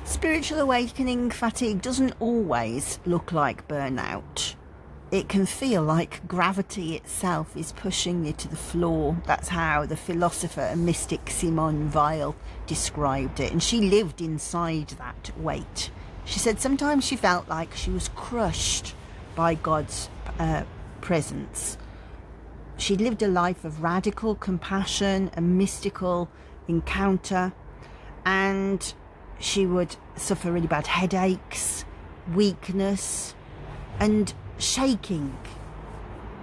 Spiritual awakening fatigue doesn't always look like burnout. It can feel like gravity itself is pushing you to the floor. That's how the philosopher and mystic Simone Weil described it. And she lived inside that weight. She said sometimes she felt like she was crushed by God's presence. She lived a life of radical compassion and mystical encounter, and she would suffer really bad headaches, weakness and shaking.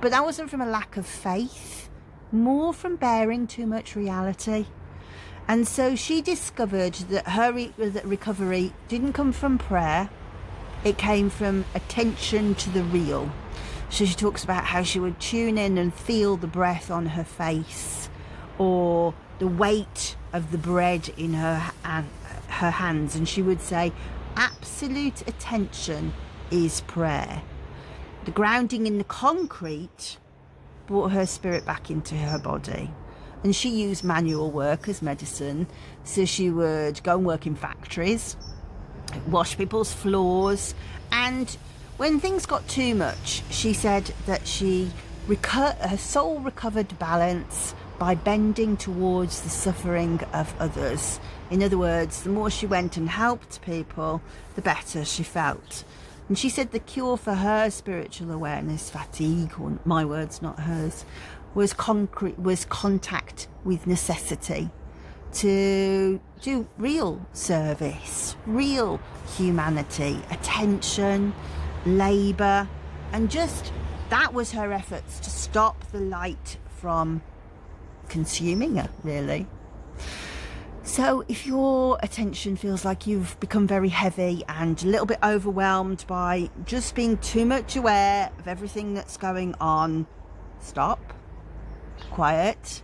But that wasn't from a lack of faith, more from bearing too much reality. And so she discovered that her recovery didn't come from prayer, it came from attention to the real. So she talks about how she would tune in and feel the breath on her face, or the weight of the bread in her hands, and she would say absolute attention is prayer. The grounding in the concrete brought her spirit back into her body. And she used manual work as medicine. So she would go and work in factories, wash people's floors, and when things got too much, she said that her soul recovered balance by bending towards the suffering of others. In other words, the more she went and helped people, the better she felt. And she said the cure for her spiritual awareness fatigue, or my words, not hers, was contact with necessity, to do real service, real humanity, attention, labour, and just that was her efforts to stop the light from consuming her, really. So if your attention feels like you've become very heavy and a little bit overwhelmed by just being too much aware of everything that's going on, stop, quiet,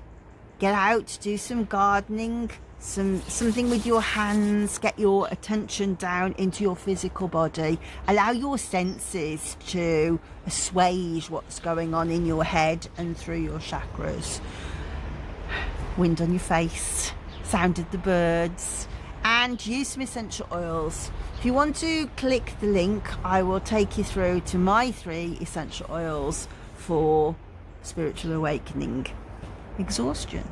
get out, do some gardening, something with your hands, get your attention down into your physical body, allow your senses to assuage what's going on in your head and through your chakras. Wind on your face, sound of the birds, and use some essential oils. If you want to click the link, I will take you through to my 3 essential oils for spiritual awakening. Exhaustion.